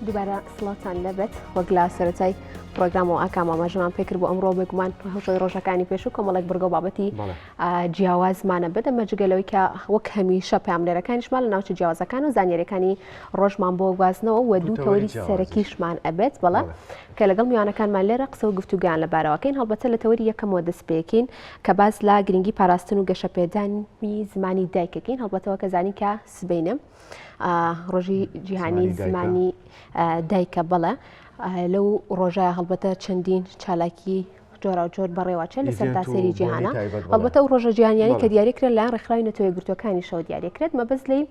دووبارە سڵاتان لەبێت وەک لا سەرەتای پرۆگرام و ئاکام ئاماژەمان پێکرد بۆ ئەمڕۆ بێگومان هەوشەی ڕۆژەکانی پێش و کۆمەڵێک بەرگە و بابەتی جیاوازمانە بدەمە جگەلەوەی کە وەک هەمیشە پاملێرەکانیشمان لە ناوچە جیاوازەکان و زانیاریەکانی ڕۆژمان بۆ گوازنەوە و دوو تەوەری سەرەکیشمان ئەبێت بەڵێ کە لەگەڵ میوانەکانمان لێرە قسە و گفتوگویان لەبارەوەکەین هەڵبەتە لە تەوەری یەکەمەوە دەست پێکین کە باز لا گرنگی پاراستن و گەشەپێدانی زمانی دایکەکەین هەڵبەتەوە کە زانی کە سبەینە ڕۆژی جیهانی زمانی دایکە بەڵێ لەو ڕۆژە هەڵبەتە چەندین چالاکی جۆرا و جۆر بەڕێوەچێ لە سەرتاسەری جیهانە هەڵبەتە و ڕۆژە جیهانیانی کە دیاریکرێت لە ڕێکخراوی نەتەوەی گرتوەکانی شەو دیاریکرێت مەبەست لێی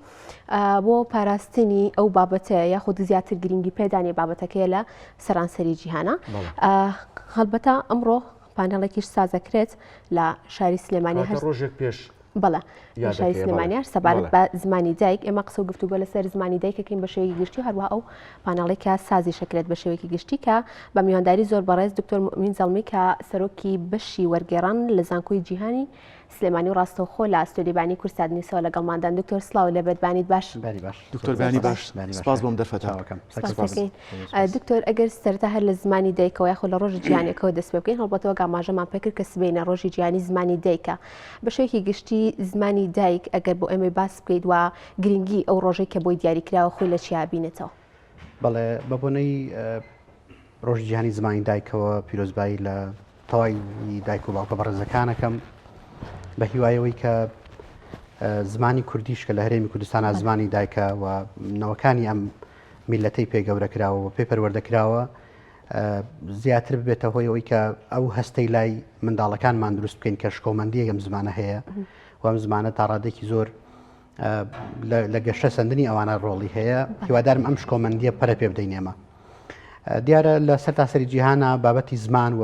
بۆ پاراستنی ئەو بابەتەیە یاخود زیاتر گرنگی پێدانی بابەتەکەی لە سەرانسەری جیهانە هەڵبەتە ئەمڕۆ پانەڵێکیش سازەکرێت لە شاری سلێمانی ڕۆژێک پێش بەڵێ شاری سلێمانیار سەبارەت بە زمانی دایک ئێمە قسە و گفتوگۆ لەسەر زمانی دایکەکەین بە شێوەیەکی گشتی و هەروە ئەو پانەڵێکە سازی شەکرێت بە شێوەیەکی گشتی کە بە میوانداری زۆر بەڕێز دکتۆر مومین زەڵمی کە سەرۆکی بەشی وەرگێڕان لە زانکۆی جیهانی سلێمانی و ڕاستەوخۆ لە ئەستۆدیبانی کورسادنیسەوە لەگەڵماندان دکتۆر سڵاو لەبێت بانیت باش دکتۆر بانی باش سپاس بۆم دەرفەتاوەکەم دکتۆر ئەگەر سەرتا هەر لە زمانی دایکەوە یاخۆ لە ڕۆژی جیهانیەکەوە دەست پێ بکەین هەڵبەتەوە ئاماژەمان پێکرد کە سبەینە ڕۆژی جیهانی زمانی دایکە بە شێوەیەکی گشتی زمانی دایک ئەگەر بۆ ئێمە باس بکەیت و گرنگی ئەو ڕۆژەی کە بۆی دیاریکراوە خۆی لە چیا بینێتەوە بەڵێ بە بۆنەی ڕۆژی جیهانی زمانی دایکەوە پیرۆزبایی لە تەواوی دایک و باوکە بەڕێزەکانەکەم بە هیوایەوەی کە زمانی کوردیش کە لە هەرێمی کوردستانە زمانی دایکە و نەوەکانی ئەم میلەتەی پێگەورەکراوە و پێ پەروەردەکراوە زیاتر ببێتە هۆی ئەوەی کە ئەو هەستەی لای منداڵەکانمان دروست بکەین کە شکۆمەندی ئەم زمانە هەیە و ئەم زمانە تا ڕادێکی زۆر لە گەشتە سندنی ئەوانە ڕۆڵی هەیە هیوادارم ئەم شکۆمەندیە پەرە پێ بدەین ئێمە دیارە لە سەرتاسەری جیهانە بابەتی زمان و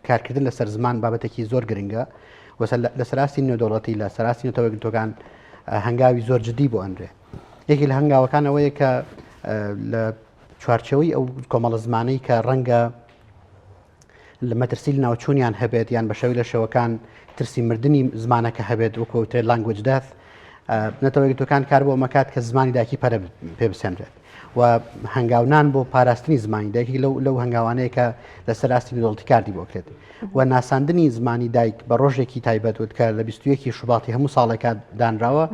کارکردن لەسەر زمان بابەتێکی زۆر گرنگە لە سەراستی نێودەوڵەتی لە سەراستی نێتەوەی گرتوەکان هەنگاوی زۆر جدی بۆ ئەنرێ یەکی لە هەنگاوەکان ئەوەیە کە لە چوارچەوەی ئەو کۆمەڵە زمانەی کە ڕەنگە لە مەترسی ناوچوونیان هەبێت یان بە شەوی لە شەوەکان ترسی مردنی زمانەکە هەبێت وەکوترێ لانگوێج دەث نێتەوەی گرتوەکان کار بۆ مەکات کە زمانی دایکی پەرە پێ بسێنرێت و هەنگاونان بۆ پاراستنی زمانی دایکی لەو هەنگاوانەیە کە لە سەراستی نێودەوڵەتی کاردی بۆ کرێت و ناساندنی زمانی دایک بە ڕۆژێکی تایبەت وت کە لە 21 شوباتی هەموو ساڵێکە دانراوە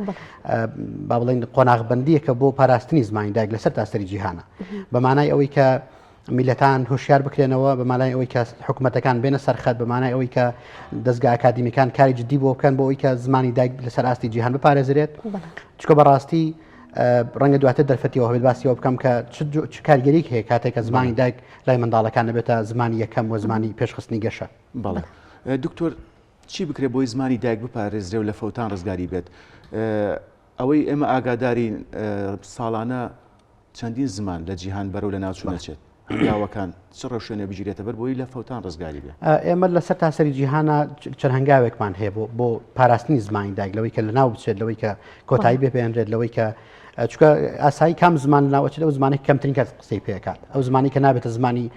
با بڵێن قۆناغبەندیەکە بۆ پاراستنی زمانی دایک لەسەر تاسەری جیهانە بەمانای ئەوەی کە میلەتان هوشیار بکرێنەوە بەمانای ئەوەی کە حکوومەتەکان بێنە سەرخەت بەمانای ئەوەی کە دەستگا ئاکادیمیەکان کاری جدی بۆ بکەن بۆ ئەوەی کە زمانی دایک لەسەر ئاستی جیهان بپارێزرێت چکە بەڕاستی ڕەنگە دواتر دەرفەتیەوە هەبێت باسیەوە بکەم کە چ کارگەریک هەیە کاتێک کە زمانی دایک لای منداڵەکان دەبێتە زمانی یەکەم و زمانی پێشخستنی گەشە بەڵێ دکتۆر چی بکرێت بۆی زمانی دایک بپارێزرێ و لە فەوتان ڕزگاری بێت ئەوەی ئێمە ئاگاداری ساڵانە چەندین زمان لە جیهان بەرەو لە ناوچوونەچێت هەنگاوەکان چ ڕەوشێنە بگیرێتە بەر بۆی لە فەوتان ڕزگاری بێت ئێمە لە سەر تاسەری جیهانە چەند هەنگاوێکمان هەیە بۆ پاراستنی زمانی دایک لەوەی کە لە ناو بچێت لەوەی کە کۆتایی بپێنرێت لەوەی کە چکە ئاسایی کام زمان ناوەچێت ئەو زمانی کەمترین کەس قسەی پێکات ئەو زمانی کە نابێتە زمانی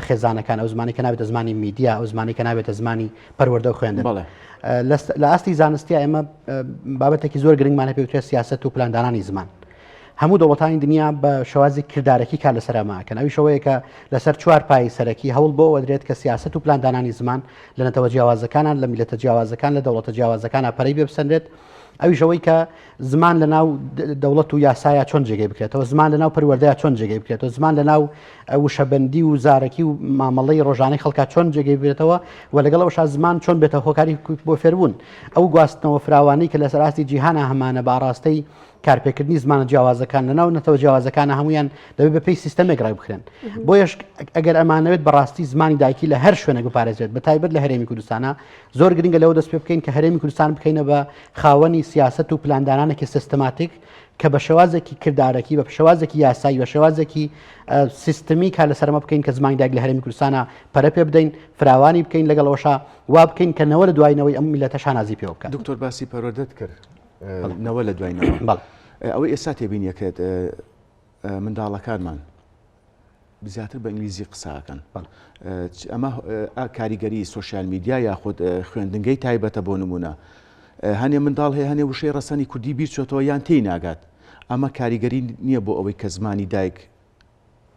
خێزانەکان ئەو زمانی کە نابێتە زمانی میدیا ئەو زمانی کە نابێتە زمانی پەروەردە و خوێندن لە ئاستی زانستیە ئێمە بابەتێکی زۆر گرنگمانە پێوترێت سیاست و پلاندانانی زمان هەموو دەوڵەتانی دنیا بە شێوازی کردارەکی کار لەسەرماکەن ئەوی شەوەیە کە لەسەر چوار پای سەرەکی هەوڵ بۆ وەدرێت کە سیاست و پلاندانانی زمان لە نەتەوە جیاوازەکانان لە میلەتە جیاوازەکان لە دەوڵەتە جیاوازەکان پەرەی بێ بسەندرێت ئەوی شەوەی کە زمان لە ناو دەوڵەت و یاسایە چۆن جێگەی بکرێتەوە زمان لە ناو پەروەردەیە چۆن جێگەی بکرێتەوە زمان لە ناو وشەبەندی و زارەکی و مامەڵەی ڕۆژانەی خەڵکا چۆن جێگەی بێتەوە و لەگەڵەوەش زمان چۆن بێتە هۆکاری بۆ فێربوون ئەو گواستنەوە فراوانەی کە لەسەر ئاستی جیهانە هەمانە باڕاستەی کارپێکردنی زمانە جیاوازەکان لە ناو نەتەوە جیاوازەکانە هەمویان دەبێت بە پێی سیستەمێک ڕای بخرێن بۆیش ئەگەر ئەمانەوێت بەڕاستی زمانی دایکی لە هەر شوێنێک بپارێزێت بە تایبەت لە هەرێمی کوردستانە زۆر گرنگە لەوە دەست پێ بکەین کە هەرێمی کوردستان بکەینە بە خاوەنی سیاست و پلاندانانێکی سیستەماتیک کە بە شێوازێکی کردارەکی بە شێوازێکی یاسایی بە شێوازێکی سیستەمی کا لەسەرمە بکەین کە زمانی دایک لە هەرێمی کوردستانە پەرە پێ بدەین فراوانی بکەین لەگەڵەوەشە وا بکەین کە نەوە لە دوایینەوەی ئەم میلەتە شانازی پێ بکات دکتۆر باسی پەروەردەت کرد نەوە لە دوایینەوە ئەوەی ئێستا تێبینیەکەت منداڵەکانمان زیاتر بە ئینگلیزی قساکەن ئەمە کاریگەری سوۆشیال میدیا یاخود خوێندنگەی تایبەتە بۆ نمونە هەنێ منداڵ هەیە هەنێ وشەی ڕەسەنی کوردی بیرچێتەوە یان تێی ناگات ئەمە کاریگەری نییە بۆ ئەوەی کە زمانی دایک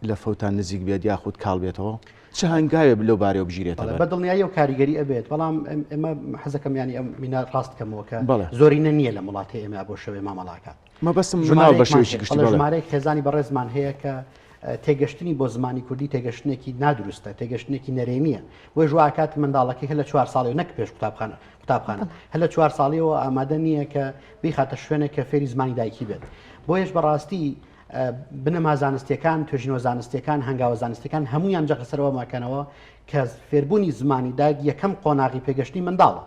لە فەوتان نزیک بێت یاخود کاڵ بێتەوە چه هەنگاوێ لەو بارەوە بژیرێتەوە بە دڵنیایی و کاریگەری ئەبێت بەڵام ئێمە حەزەکەم ینی ئەم مینە ڕاستکەمەوە کە زۆرینە نییە لە وڵاتی ئێمە بۆ شەوەی مامەڵاکات مەبەستم مناو بە شێوەیەکی گشتی ژمارەیەک خێزانی بەڕێزمان هەیە کە تێگەشتنی بۆ زمانی کوردی تێگەشتنێکی نادروستە تێگەشتنێکی نەرێنیە وی ژواکات منداڵەکەی هەل لە 4 ساڵی و نەک پێش قوتابخانە هەل لە 4 ساڵیەوە ئامادە نییە کە بیخاتە شوێنێک کە فێری زمانی دایکی بێت بۆیش بەڕاستی بنەما زانستیەکان توێژینەوە زانستیەکان هەنگاوە زانستیەکان هەمویان جەقەسەرەوە ماکەنەوە کە فێربوونی زمانی داگ یەکەم قۆناغی پێگەشتنی منداڵە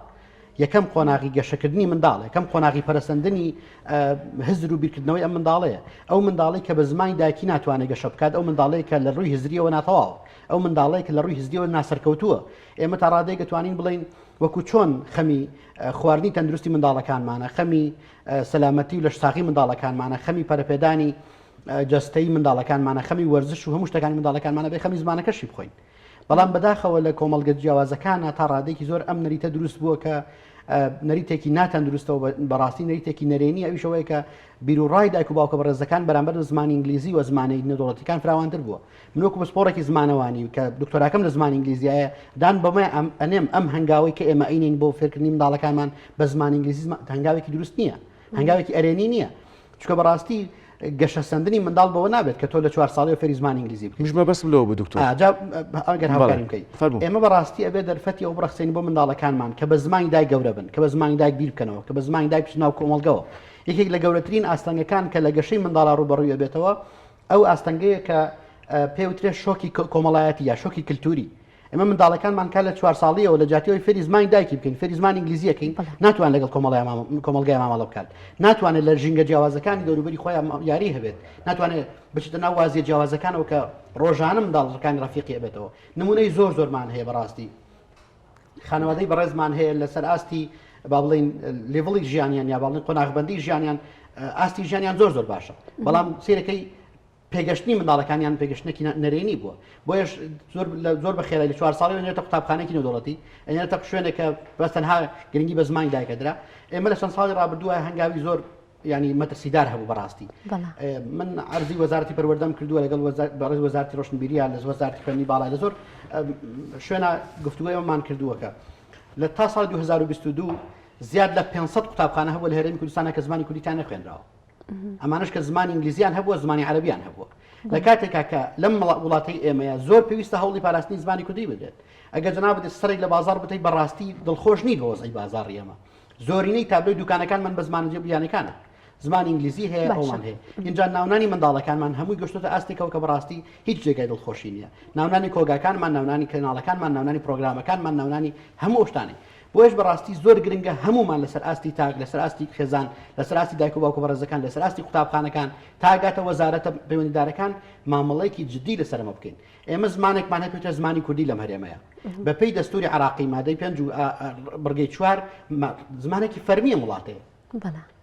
یەکەم قۆناغی گەشەکردنی منداڵە یەکەم قۆناغی پەرسەندنی هزر و بیرکردنەوەی ئەم منداڵەیە ئەو منداڵی کە بە زمانی دایکی ناتوانێت گەشە بکات ئەو منداڵەیە کە لە ڕووی هزریەوە ناتەواوە ئەو منداڵەیە کە لە ڕووی هزریەوە ناسەرکەوتووە ئێمە تا ڕادەیە دەتوانین بڵین وەکو چۆن خەمی خواردنی تەندروستی منداڵەکانمانە خەمی سەلامەتی و لە شتاقی منداڵەکانمانە خەمی پەرەپێدانی جەستەی منداڵەکانمانە خەمی وەرزش و هەموو شتەکانی منداڵەکانمانە بێ خەمی زمانەکەشی بخۆین بەڵام بەداخەوە لە کۆمەڵگە جیاوازەکانە تا ڕادێکی زۆر ئەم نەریتە دروست بووە کە نەریتێکی ناتەندروستەوە بەڕاستی نەریتێکی نەرێنی ئەویشەوەی کە بیرروڕای دایک و باوکە بەڕێزەکان بەرامبەر زمانی ئینگلیزی و زمانی نەدوڵەتیەکان فراوانتر بووە من وەکو بەسپۆڕێکی زمانەوانی کە دکتۆراکەم لە زمانی ئینگلیزیایە دان بەمە ئەنێم ئەم هەنگاوی کە ئێمە ئینین بۆ فێرکردنی منداڵەکانمان بە زمانی ئینگلیزی هەنگاوێکی دروست نییە هەنگاوێکی ئەرێنی نییە چونکە بەڕاستی گەشە سندنی منداڵ بەوە نابێت کە تۆ لە 4 ساڵی و فێری زمانی ئینگلیزی بکەیت مش بەس لەوە بە دکتۆر ئەگەر هاوکاریم بکەیت ئێمە بەڕاستی ئەبێ دەرفەتی ئەو بڕەخسێنی بۆ منداڵەکانمان کە بە زمانی دای گەورە بن کە بە زمانی دایک بیر بکەنەوە کە بە زمانی دای پیش ناو کۆمەڵگەوە یەکێک لە گەورەترین ئاستەنگەکان کە لە گەشەی منداڵا ڕوبەڕووی بێتەوە ئەو ئاستەنگەیە کە پێوترێت شۆکی کۆمەڵایەتی یا شۆکی کللتوری ئێمە منداڵەکانمان کا لە 4 ساڵیەوە لە جاتیەوەی فێری زمانی دایکی بکەین فێری زمانی ئینگلیزیەکەین ناتوان لەگەڵ کۆمەڵگای مامەڵە بکات ناتوانێت لە ژینگە جیاوازەکانی دەوروبەری خۆیان یاری هەبێت ناتوانێت بچێتە ناو وازیە جیاوازەکانەوە کە ڕۆژانە منداڵەکانی ڕەفیقی ئەبێتەوە نمونەی زۆرمان هەیە بەڕاستی خانەوادەی بەڕێزمان هەیە لەسەر ئاستی با بڵین لێڤڵی ژیانیان یا باڵین قۆناغبەندی ژیانیان ئاستی ژیانیان زۆر باشە بەڵام سیرەکەی پێگەشتنی منداڵەکانیان پێگەشتنێکی نەرێنی بووە بۆیش زۆر بە خێرای لە 4 ساڵی وێنێتە قوتابخانەیەکی نێودەوڵەتی ئەنێتە شوێنێکە بەس تەنها گرنگی بە زمانی دایکەدرا ئێمە لە چەند ساڵی ڕابردووە هەنگاوی زۆر ینی مەترسیدار هەبوو بەڕاستی من عەرزی وەزارەتی پەروەردەم کردووە لەگەڵ بەڕێز وەزارەتی ڕۆشنبیریە لە وەزارەتی خوێندنی باڵای لە زۆر شوێنە گفتوگۆیەمان کردووەکە لە تا ساڵی 2022 زیاد لە 500 قوتابخانە هەبووە لە هێرمی کوردستانە کە زمانی کوردیتان نەخوێنراوە ئەمانش کە زمانی ئینگلیزیان هەبووە زمانی عەرەبیان هەبووە لە کاتێکا کە لەم وڵاتی ئێمەیە زۆر پێویستە هەوڵی پاراستنی زمانی کوردی بدرێت ئەگەر جەناب بدەیت سەرێک لە بازار بتەیت بەڕاستی دڵخۆش نیت بە وەزعی بازاڕی ئێمە زۆرینەی تابلۆی دوکانەکان من بە زمانی جێبیانەکانە زمانی ئینگلیزی هەیە ئەومان هەیە اینجا ناونانی منداڵەکانمان هەمووی گەشتۆتە ئاستێکەوە کە بەڕاستی هیچ جێگای دڵخۆشی نییە ناونانی کۆگاکانمان ناونانی کەناڵەکانمان ناونانی پرۆگرامەکانمان ناونانی هەموو شتانی بۆیش بەڕاستی زۆر گرنگە هەمومان لەسەر ئاستی تاک لەسەر ئاستی خێزان لەسەر ئاستی دایک و باوکە بەڕێزەکان لەسەر ئاستی قوتابخانەکان تاگاتە وەزارەتە پەیوەندیدارەکان مامەڵەیەکی جددی لەسەرمە بکەین ئێمە زمانێکمان هەپێتە زمانی کوردی لەم هەرێمەیە بەپێی دەستوری عراقی مادەی 5 بڕگەی 4 زمانێکی فەرمیە وڵاتەیە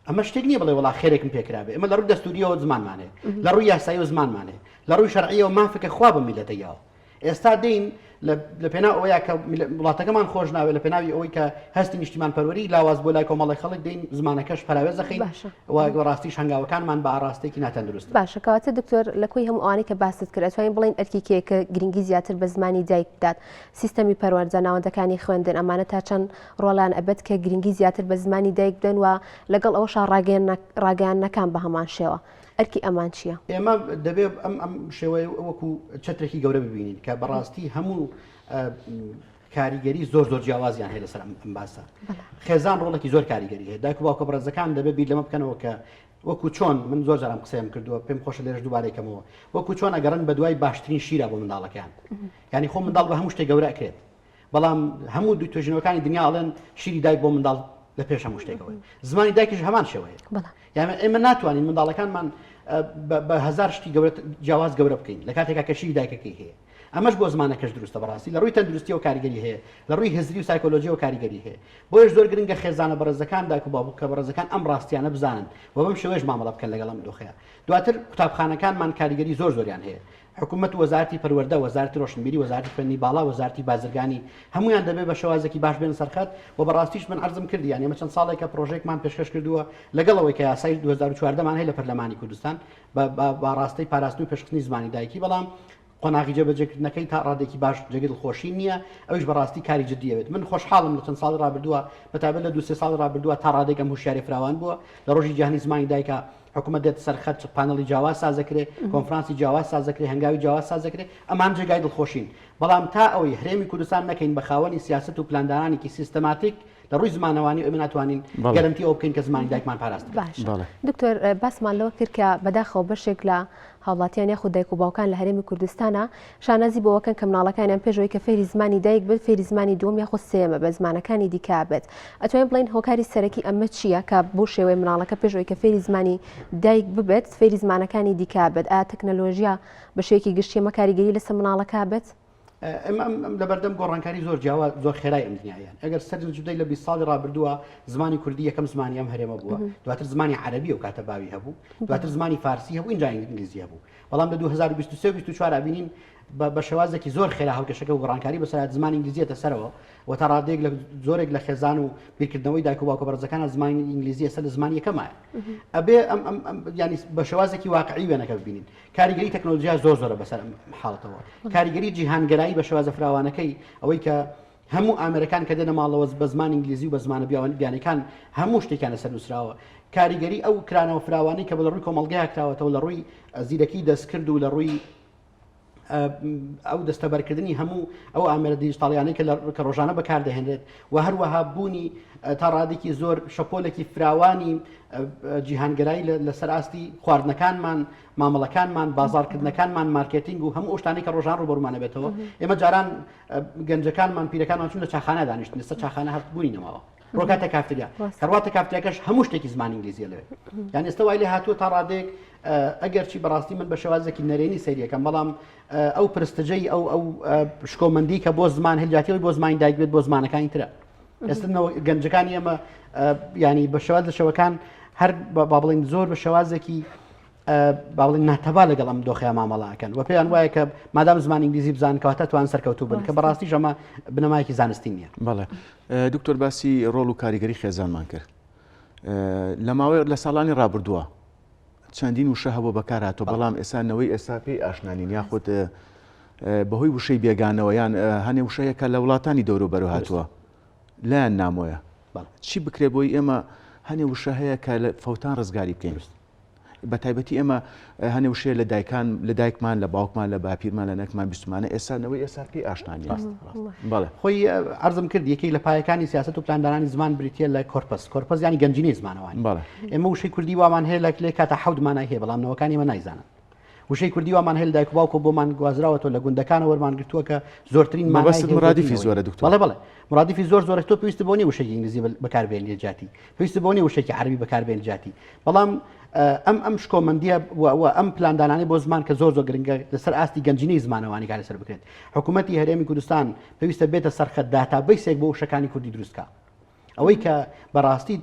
ئەمە شتێک نییە بڵێ وڵا خێرێکم پێکرابێ ئەمە لە ڕووی دەستوریەوە زمانمانێ لە ڕووی یاساییەوە زمانمانێ لە ڕووی شەرعیەوە مافکە خوا بە میلەتەیەوە ئێستا دێین لە پێناو ئەوەیە کە وڵاتەکەمان خۆش ناوێت لە پێناوی ئەوەی کە هەستی نیشتیمان پەروەری لاواز بۆ لای کۆمەڵی خەڵک دێین زمانەکەش پەراوێز دەخەین و ڕاستیش هەنگاوەکانمان بە ئاراستێکی ناتەندروست باشە کەواتە دکتۆر لە کوی هەموو ئەوانەی کە باست کرد ئەتوانین بڵین ئەرکێکەیە کە گرنگی زیاتر بە زمانی دایک بدات سیستەمی پەروەردە ناوەندەکانی خوێندن ئەمانە تا چەند ڕۆڵان ئەبێت کە گرنگی زیاتر بە زمانی دایک بدەن و لەگەڵ ئەوەشا ڕاگەیاندنەکان بە هەمان شێوە ئەرکی ئەمان چییە؟ ئێمە دەبێت ئەم شێوەیە وەکو چەترێکی گەورە ببینین کە بەڕاستی هەموو کاریگەری زۆر جیاوازیان هەیە لەسەر ئەم باسە خێزان ڕۆڵێکی زۆر کاریگەری هەیە دایک و باوکە بەڕێزەکان دەبێت بیر لەمە بکەنەوە کە وەکو چۆن من زۆر جارم قسەیم کردووە پێم خۆشە لێرەش دووبارێکەمەوە وەکو چۆن ئەگەڕن بە دوای باشترین شیرە بۆ منداڵەکان یعنی خۆ منداڵ بە هەموو شتێک گەورە ئەکرێت بەڵام هەموو دوو توێژینەوەکانی دنیا ئەڵێن شیری دایک بۆ منداڵ لە پێش هەموو شتێکەوەی زمانی دایکیش هەمان شێوەیە یعنی ئێمە ناتوانین منداڵەکانمان بە هزار شتی جیاواز گەورە بکەین لە کاتێکا کە شیری دایکەکەی هەیە ئەمەش بۆ زمانەکەش دروستە بەڕاستی لە ڕووی تەندروستی و کاریگەری هەیە لە ڕووی هزری و سایکۆلۆژی و کاریگەری هەیە بۆیش زۆر گرنگە خێزانە بەڕێزەکان دایک و باوک کە بەڕێزەکان ئەم ڕاستیانە بزانن و بەم شێوەیەش مامەڵە بکەن لەگەڵ ئەم دۆخەیە دواتر قوتابخانەکانمان کاریگەری زۆریان هەیە حکوومەت وەزارەتی پەروەردە وەزارەتی ڕۆشنبیری وەزارەتی خوێندنی باڵا وەزارەتی بازرگانی هەمویان دەبێت بە شێوازێکی باش بێن سەرخەت و بەڕاستیش من عەرزم کردی یعنی ئێمە چەند ساڵێکە پرۆژێکمان پێشکەش کردووە لەگەڵەوەی کە یاسای 2014مان هەیە لە پەرلەمانی کوردستان بە ڕاستی پاراستنی و پێشکەشی زمانی دایکی بەڵام قۆناغی جێبەجێکردنەکەی تا ڕادێکی باش جێگە دڵخۆشی نییە ئەوش بەڕاستی کاری جددیەوێت من خۆشحاڵم لە چەند ساڵی ڕابردووە بەتابەت لە 2-3 ساڵی ڕابردووە تا ڕادێکم هوشیاری فراوان بووە لە ڕۆژی جیهانی زمانی دایکە حکوومەت دێت سەرخەت پانەڵی جیاواز سازەکرێ کۆنفرانسی جیاواز سازەکرێ هەنگاوی جیاواز سازەکرێ ئەمان جێگای دڵخۆشین بەڵام تا ئەوەی هەرێمی کوردستان نەکەین بە خاوەنی سیاست و پلاندانانێکی سیستەماتیک لە ڕووی زمانەوانی ئەمە ناتوانین گەرنتی ئەو بکەین کە زمانی دایکمان پاراست باش دکتۆر باسمان لەوە کرد کە بەداخەوە بەشێک لە هاوڵاتیان یاخود دایک و باوکان لە هەرێمی کوردستانە شانازی بۆەکەن کە مناڵەکانیان پێشەوەی کە فێری زمانی دایک بێت فێری زمانی دووەم یاخود سێمە بە زمانەکانی دیکە بێت ئەتوانین بڵین هۆکاری سەرەکی ئەمە چییە کە بۆ شێوەی مناڵەکە پێشەوەی کە فێری زمانی دایک ببێت فێری زمانەکانی دیکە بێت ئایا تەکنەلۆژیا بە شێوەیەکی گشتی ئەمە کاریگەری لەسەر مناڵەکە بێت لە بەردەم گۆڕانکاری زۆر جیاواز زۆر خێرای ئەم دنیایان ئەگەر سەر جودەی لە 20 ساڵی ڕابردووە زمانی کوردی یەکەم زمانی ئەم هەرێمە بووە دواتر زمانی عەرەبی و کاتە باوی هەبوو دواتر زمانی فارسی هەبوو اینجا ئینگلیزی هەبوو بەڵام لە 2023-24 بینین بە شێوازێکی زۆر خێرا هەڵکێشەکە و گۆڕانکاری بەسەرات زمانی ئینگلیزیەتە سەرەوە و تا ڕادێک لە زۆرێک لە خێزان و بیرکردنەوەی دایک و باوکە بەڕێزەکان زمانی ئینگلیزی ئێستا لە زمانی یەکەمایە ئەبێ ینی بە شێوازێکی واقعی وێنەکە ببینین کاریگەری تەکنۆلۆژیا زۆرە بەسەر حاڵەتەوە کاریگەری جیهانگەرایی بە شێوازە فراوانەکەی ئەوەی کە هەموو ئامێرەکان کە دێنە ماڵەوە بە زمان ئینگلیزی و بە زمانە بیانەکان هەموو شتێکیان لەسەر نووسراوە کاریگەری ئەو کرانەوە فراوانی کە بە ڕووی کۆمەڵگەیە کراوەتەوە لە ڕووی زیرەکی دەستکرد و لە ڕووی ئەو دەستەبەرکردنی هەموو ئەو ئامێرە دیجیتاڵیانەی کە ڕۆژانە بەکاردەهێنرێت و هەروەها بوونی تا ڕادێکی زۆر شەپۆلێکی فراوانی جیهانگەرایی لەسەر ئاستی خواردنەکانمان مامەڵەکانمان بازارکردنەکانمان مارکێتینگ و هەموو شتانی کە ڕۆژان ڕوبەرومانە بێتەوە ئێمە جاران گەنجەکانمان پیرەکانمان چون لە چاخانە دانیشتن لەسەر چاخانە هەست بوونی نەماوە ڕۆکاتە کافتریا کەڕاتە کافتریاکەش هەموو شتێکی زمانی ئینگلیزیە لەوێ یعنی ئێستا وای لێ هاتووە تا ڕادێک ئەگەرچی بەڕاستی من بە شێوازێکی نەرێنی سەیریەکەم بەڵام ئەو پرستجەی ئەو شکۆمەندی کە بۆ زمان هەلجاتیەوەی بۆ زمانی دایک بێت بۆ زمانەکانی ترە ئێستا گەنجەکانی ئێمە ینی بە شێواز لە شەوەکان هەر با بڵین زۆر بە شێوازێکی با بڵین ناتەبا لەگەڵ ئەم دۆخەیە مامەڵەکەن و پێیان وایە کە مادام زمانی ئینگلیزی بزان کەواتە توان سەرکەوتوو بن کە بەڕاستی ئەمە بنەمایەکی زانستی نییە. بەڵێ دکتۆر باسی ڕۆڵ و کاریگەری خێزانمان کرد لە ماوەی لە ساڵانی ڕابردووە چەندین وشە هەبوو بەکار هاتووە بەڵام ئێسانەوەی ئێستا پێی ئاشنانین یاخود بەهۆی وشەی بێگانەوە یان هەنێ وشەیەکە لە وڵاتانی دەوروبەرەوە هاتووە لایەن نامۆیە چی بکرێ بۆی ئێمە هەنێ وشە هەیە کە لە فەوتان ڕزگاری بکەین بە تایبەتی ئێمە هەنێ وشەیە لە دایکمان لە باوکمان لە باپیرمان لە نەکمان بیستمانە ئێسانەوەی ئێستا پێی ئاشنانی بەڵێ خۆی عەرزم کرد یەکێک لە پایەکانی سیاست و پلاندانانی زمان بریتە لە کۆرپەس ینی گەنجینەی زمانەوانی ئێمە وشەی کوردی وامان هەیە لە کاتە حەوت مانای هەیە بەڵام نەوەکانی ئێمە نایزانن وشەی کوردی وامان هەیە لە دایک و باوکە بۆمان گوازراوەتەوە لە گوندەکانە وەرمان گرتووە کە زۆرترین مەبەست مرادیفی زۆرە دکتۆر بەڵێ مرادیفی زۆر تۆ پێویستە بۆ نیە وشەی ئینگلیزی بەکاربێنی جاتی پێویستە بۆ نیە وشێکی عەربی بەکاربێنی جاتی بەڵام ئەم شکۆمەندیە ئەم پلاندانانی بۆ زمان کە زۆر گرنگە لەسەر ئاستی گەنجینەی زمانەوانی کار لەسەر بکرێت حکوومەتی هەرێمی کوردستان پێویستە بێتە سەرخەت داتابەیسێک بۆ وشەکانی کوردی دروستکە ئەوەی کە بەڕاستی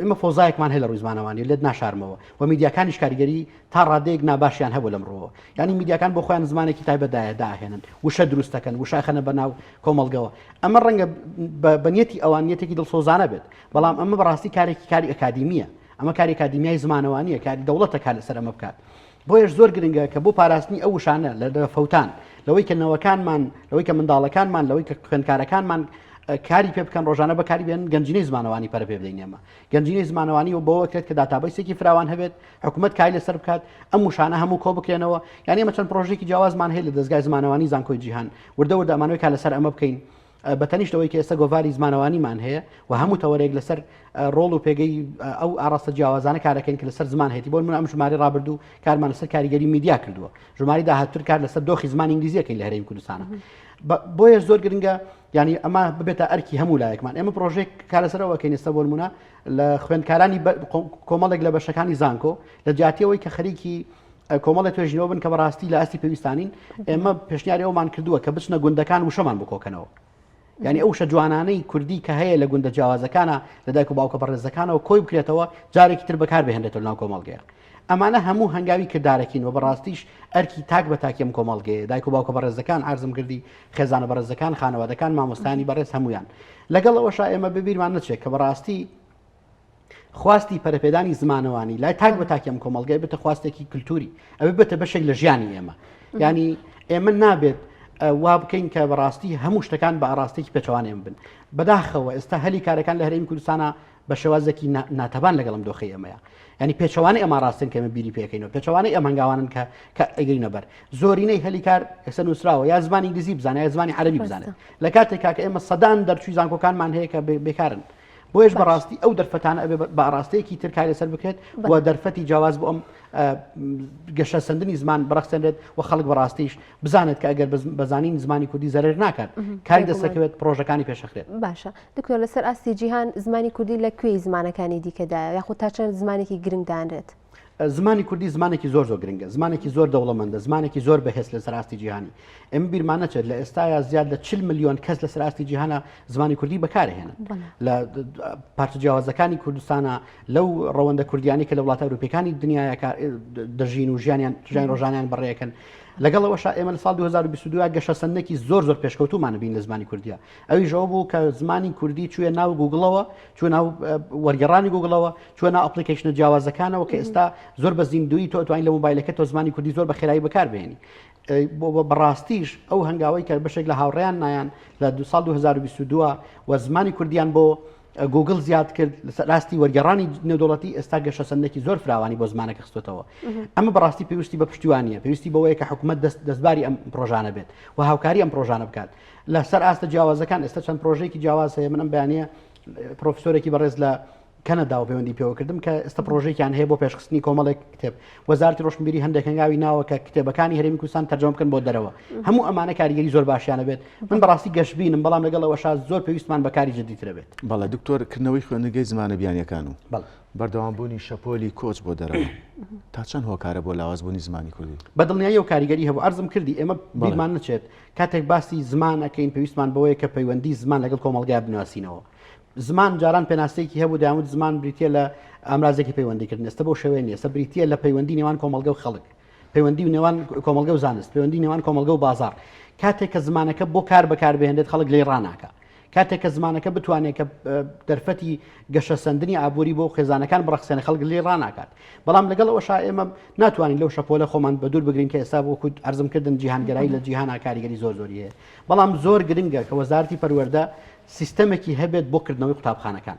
ئێمە فۆزایەکمان هەیە لە ڕووی زمانەوانی لێت ناشارمەوە و میدیاکانیش کاریگەری تا ڕادەیەک ناباشیان هەبوو لەمڕۆوە ینی میدیاکان بۆ خۆیان زمانێکی تایبەتدایە داهێنن وشە دروستەکەن وشاخەنە بەناو کۆمەڵگەوە ئەمە ڕەنگە بەنیەتی ئەوانیەتێکی دڵسۆزانە بێت بەڵام ئەمە بەڕاستی کارێکی کاری ئەکادیمیە ئەمە کاری ئەکادیمیای زمانەوانیە کاری دەوڵەتە کار لەسەر ئەمە بکات بۆیش زۆر گرنگە کە بۆ پاراستنی ئەو وشانە لە فەوتان لەوەی کە نەوەکانمان لەوەی کە منداڵەکانمان لەوەی کە خوێندکارەکانمان کاری پێ بکەن ڕۆژانە بەکاری بێن گەنجینەی زمانەوانی پەرە پێ بدەین ئێمە گەنجینەی زمانەوانی و بەوە کرێت کە داتابەیسێکی فراوان هەبێت حکوومەت کاری لەسەر بکات ئەم وشانە هەموو کۆ بکرێنەوە یعنی ئێمە چەند پرۆژێکی جیاوازمان هەیە لە دەستگای زمانەوانی زانکۆی جیهان وردە ئەمانەوەی کار لەسەر ئەمە بکەین بەتەنیشتەوەی کە ئێستا گۆڤاری زمانەوانیمان هەیە و هەموو تەوەرێک لەسەر ڕۆڵ و پێگەی ئەو ئاڕاستە جیاوازانە کارەکەین کە لەسەر زمان هەیەی بۆ من ئەم ژماری ڕابردوو کارمان لەسەر کاریگەری میدیا کردووە ژماری داهاتوور کار لەسەر دۆخی زمانی ئینگلیزیەکەین لە هەرێمی کوردستانە بۆیە زۆر گرنگە ینی ئەمە ببێتە ئەرکی هەموو لایەکمان ئێمە پرۆژێک کار لەسەرەوەکەین ئێستا بۆ نمونە لە خوێندکارانی کۆمەڵێک لە بەشەکانی زانکۆ لە جیاتیەوەی کە خەریکی کۆمەڵی توێژینەوە بن کە بەڕاستی لە ئاستی پێویستانین ئێمە پێشنیاری ئەومان کردووە کە بچنە گوندەکان وشەمان بکۆکەنەوە یعنی ئەو شە جوانانەی کوردی کە هەیە لە گوندە جیاوازەکانە لە دایک و باوکە بەڕێزەکانەوە کۆی بکرێتەوە جارێکی تر بەکار بهێنێتەوە ناو کۆمەڵگەیە ئەمانە هەموو هەنگاوی کردارەکەین و بەڕاستیش ئەرکی تاک بە تاکیم کۆمەڵگەیە دایک و باوکە بەڕێزەکان عرضم کردی خێزانە بەڕێزەکان خانەوادەکان مامۆستانی بەڕێز هەمویان لەگەڵەوەش ئێمە ببیرمان نەچێت کە بەڕاستی خواستی پەرەپێدانی زمانەوانی لای تاک بە تاکیم کۆمەڵگەی بێتە خواستێکی کللتوری ئەوە بێتە بەشێک لە ژیانی ئێمە ینی ئێمە نابێت وا بکەین کە بەڕاستی هەموو شتەکان بە ئاراستێکی پێچوانێن بن بەداخەوە ئێستا هەلی کارەکان لە هەرێمی کوردستانە بە شێوازێکی ناتەبان لەگەڵم دۆخی ئەمەیە ینی پێچەوانی ئەمە ڕاستن کەمە بیری پێکەینەوە پێچەوانی ئەم هەنگاوانن کە ئەگەینە بەر زۆرینەی هەلی کار ئێستا نووسراوە یا زمانی ئینگلیزی بزانێت یا زمانی عەرەبی بزانێت لە کاتێکا کە ئێمە سەدان دەرچووی زانکۆکانمان هەیە کە بێکارن بۆیش بەڕاستی ئەو دەرفەتانە ئەبێ بە ئاراستەیەکی تر کاری لەسەر بکرێت و دەرفەتی جیاواز بۆ ئەم گەشە سندنی زمان بەڕەخسێنرێت و خەڵک بەڕاستیش بزانێت کە ئەگەر بەزانین زمانی کوردی زەرێر ناکات کاری دەسەکەوێت پرۆژەکانی پێشەخرێت باشە دکتۆر لەسەر ئاستی جیهان زمانی کوردی لە کوێی زمانەکانی دیکەدایە یاخود تا چەند زمانێکی گرنگدانرێت زمانی کوردی زمانێکی زۆر گرنگە زمانێکی زۆر دەوڵەمەندە زمانێکی زۆر بەهێز لە سەراستی جیهانی ئێمە بیرمان نەچێت لە ئێستایا زیاد لە 40 ملیۆن کەس لە سەراستی جیهانە زمانی کوردی بەکارهێنن لە پارچە جیاوازەکانی کوردستانە لەو ڕەوەندە کوردیانی کە لە وڵاتە ئەوروپیەکانی دنیاە دەژین و ژیان ڕۆژانیان بەڕێەکەن لەگەڵەوەش ئێمە لە ساڵ 2022 گەشە سندێکی زۆر پێشکەوتومانە بین لە زمانی کوردیە ئەویش ئەوە بوو کە زمانی کوردی چووە ناو گوگڵەوە چوە ناو وەرگێڕانی گوگڵەوە چوە ناو ئەپلیکیشنە جیاوازەکانەوە کە ئێستا زۆر بە زیندوی تۆ توانین لە مۆبایلەکە تۆ زمانی کوردی زۆر بە خێرایی بەکاربهێنی بەڕاستیش ئەو هەنگاوەی کە بەشێک لە هاوڕێیان نایان لە ساڵ 2022 و زمانی کوردیان بۆ گوگل زیاد کرد راستی وەرگێڕانی نێودوڵەتی ئێستا گەشە سندێکی زۆر فراوانی بۆ زمانەکە خستوتەوە ئەمە بەڕاستی پێویستی بە پشتیوانیە پێویستی بەوەیە کە حکوومەت دەستباری ئەم پرۆژانە بێت و هاوکاری ئەم پرۆژانە بکات لەسەر ئاستە جیاوازەکان ئێستا چەند پرۆژێکی جیاواز هەیە من ئەم بەیانیە پرۆفسۆرێکی بەڕێز لە کەنەدا و پەیوەندی پێوەکردم کە ئێستا پرۆژێکیان هەیە بۆ پێشخستنی کۆمەڵێک کتێب وەزارەتی ڕۆشنبیری هەندێک هەنگاوی ناوە کە کتێبەکانی هەرێمی کوردستان تەرجەمە بکەن بۆ دەرەوە هەموو ئەمانە کاریگەری زۆر باشیانە بێت من بەڕاستی گەشتبینم بەڵام لەگەڵەوە شاز زۆر پێویستمان بەکاری جدیترە بێت بەڵێ دکتۆرکردنەوەی خوێندنگەی زمانە بیانیەکان و بەردەوامبوونی شەپۆلی کۆچ بۆ دەرەوە تا چەند هۆکارە بۆ لاوازبوونی زمانی کوردی بەدڵنیایی و کاریگەری هەبوو ئەرزم کردی ئێمە بیرمان نەچێت کاتێک باسی زمان ئەەکەین پێویستمان بەوەیە کە پەیوەندی زمان لەگەڵ کۆمەڵگای بنووسینەوە زمان جاران پێناسەیەکی هەبوو دامود زمان بریتە لە ئامرازێکی پەیوەندیکردن ئێستا بۆ شێوێنی ئێستا بریتە لە پەیوەندی نێوان کۆمەڵگە و خەڵک پەیوەندی و نێوان کۆمەڵگە و زانست پەیوەندی نێوان کۆمەڵگە و بازار کاتێک کە زمانەکە بۆ کار بەکاربهێنێت خەڵک لێ ڕاناکە کاتێک کە زمانەکە بتوانێت کە دەرفەتی گەشە سندنی ئابووری بۆ خێزانەکان بڕەخسێنە خەڵک لێ ڕاناکات بەڵام لەگەڵەوەش ئێمە ناتوانین لەو شەپۆلە خۆمان بە دوور بگرین کە ئێستا بۆ ئەرزمکردن جیهانگەرایی لە جیهانا کاریگەری زۆر زۆریە بەڵام زۆر گرنگە کە وەزارەتی پەروەردە سیستەمێکی هەبێت بۆ کردنەوەی قوتابخانەکان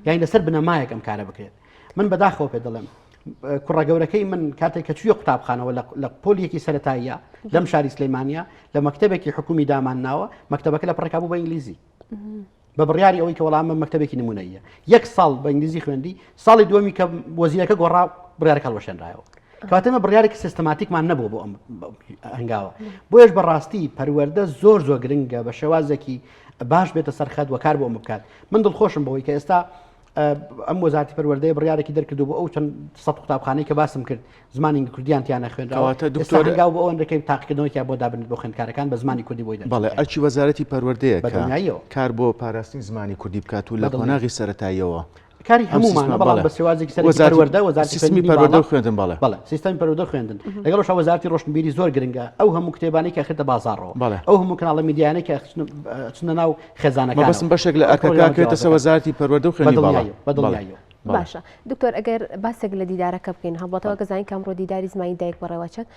یعنی لەسەر بنەمایەک ئەم کارە بکرێت من بەداخەوە پێ دەڵێم کوڕەگەورەکەی من کاتێک کە چوویە قوتابخانەوە لە پۆلیەکی سەرەتاییە لەم شاری سلەیمانیە لە مەکتەبێکی حکومی دامان ناوە مەکتەبەکە لە پڕێکا بوو بە ئینگلیزی بە بڕیاری ئەوەی کە وەڵامە مەکتەبێکی نمونەیە یەک ساڵ بە ئینگلیزی خوێندی ساڵی دووەمی کە وەزیرەکە گۆڕا بڕیارەکە هەڵوەشێنرایەوە کاتەمە بڕیارێکی سیستەماتیکمان نەبوو بۆ ئەم هەنگاوە بۆیش بەڕاستی پەروەردە زۆر گرنگە بە شێوازێکی باش بێتە سەرخەت و کار بۆ ئەمە بکات من دڵخۆشم بەوەی کە ئێستا ئەم وەزارەتی پەروەردەیە بڕیارێکی دەرکردو بۆ ئەو چەند سەد قوتابخانەی کە باسم کرد زمانی کوردیانتیانە خوێندراوە ئێستا هەنگاو بۆ ئەوەن دەکەی تاقیکردنەوەیان بۆ دابنێت بۆ خوێندکارەکان بە زمانی کوردی بۆی بەڵێ ئەرچی وەزارەتی پەروەردەیە کار بۆ پاراستنی زمانی کوردی بکات و لە قۆناغی سەرەتاییەوە کاری هەمومانە بەڵام بە سێوازێکی سەرپەروەردە سیستمی پەروەردە خوێندن بەڵێ سیستەمی پەروەردە خوێندن لەگەڵەوەش وەزارەتی ڕۆشنبیری زۆر گرنگە ئەو هەموو کتێبانەی کە خێتە بازاڕەوە ئەو هەموو کەناڵە میدیانەی کە چنە ناو خێزانەکان بەسم بەشێک لە ئەرکەکە سە وەزارەتی پەروەردە خوێندی بەدڵنیاییەوە باشە دکتۆر ئەگەر باسێک لە دیدارەکە بکەین هەڵبەتەوە گەزانین کە ئەمڕۆ دیداری زمانی دایک بەڕێوەچێت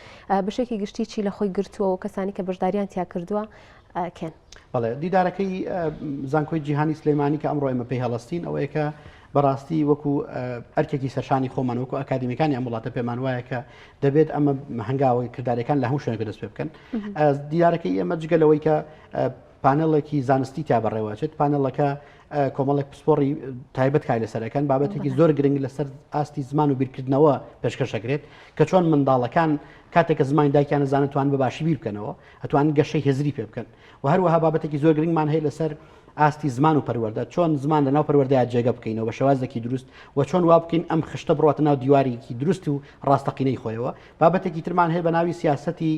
بشێکی گشتی چی لە خۆی گرتووە و کەسانی کە بەشداریان تیا کردووە کێن بەڵێ دیدارەکەی زانکۆی جیهانی سلەیمانی کە ئەمڕۆ ئێمە پێی هەڵەستین ئەوەیە کە بەڕاستی وەکو ئەرکێکی سەرشانی خۆمان وەکو ئەکادیمیەکانی ئەم وڵاتە پێمان وایە کە دەبێت ئەمە هەنگاوی کردارەکان لە هەموو شوێنێک دەست پێ بکەن دیدارەکەی ئێمە جگەلەوەی کە پانەڵێکی زانستی تا بەڕێوەچێت پانەڵەکە کۆمەڵێک پسپۆڕی تایبەت کای لەسەرەکەن بابەتێکی زۆر گرنگ لەسەر ئاستی زمان و بیرکردنەوە پێشکەشەکرێت کە چۆن منداڵەکان کاتێک کە زمانی دایکیان نەزانن توان بەباشی بیر بکەنەوە ئەتوان گەشەی هێزری پێ بکەن و هەروەها بابەتێکی زۆر گرنگمان هەیە لەسەر ئاستی زمان و پەروەردە چۆن زمان لەناو پەروەردەیە جێگە بکەینەوە بە شێوازێکی دروست و چۆن وا بکەین ئەم خشتە بڕاتە ناو دیوارێکی دروست و ڕاستەقینەی خۆیەوە. بابەتێکی ترمان هەیە بە ناوی سیاسەتی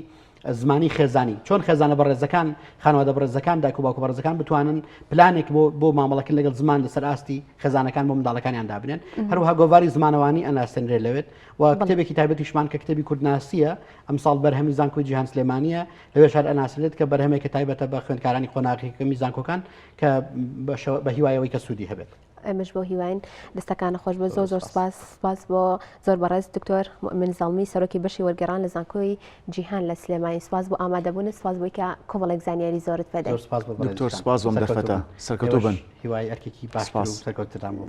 زمانی خێزانی، چۆن خێزانە بەڕێزەکان خانەوادە بەڕێزەکان دایک و باوکو بەڕێزەکان بتوانن پلانێک بۆ مامەڵەکردن لەگەڵ زمان لەسەر ئاستی خێزانەکان بۆ منداڵەکانیان دابنێن. هەروەها گۆڤاری زمانەوانی ئەناسێنرێت لەوێت و کتێبێکی تایبەتیشمان کە کتێبی کوردناسیە ئەمساڵ بەرهەمی زانکۆی جیهان سلێمانیە لەوێ شار ئەناسێت کە بەرهەمێکە تایبەتە بە خوێندکارانی قۆناغیەکەمی زانکۆکان کە بە هیوایەوەی کە سوودی هەبێت. ئەمەش بۆ هیواین دەستەکانە خۆش بە زۆر سپاس بۆ زۆر بەڕێز دکتۆر مؤمن زەڵمی سەرۆکی بەشی وەرگێڕان لە زانکۆی جیهان لە سلێمانی. سپاس بۆ ئامادەبوون، سپاس بۆی کە کۆمەڵێک زانیاری زۆرت پێدەین. دکتۆر سپاس بۆم دەفەتە سەرکەوتوو بن هیوای ئەرکێکی باش و سەرکەوتتان بۆ.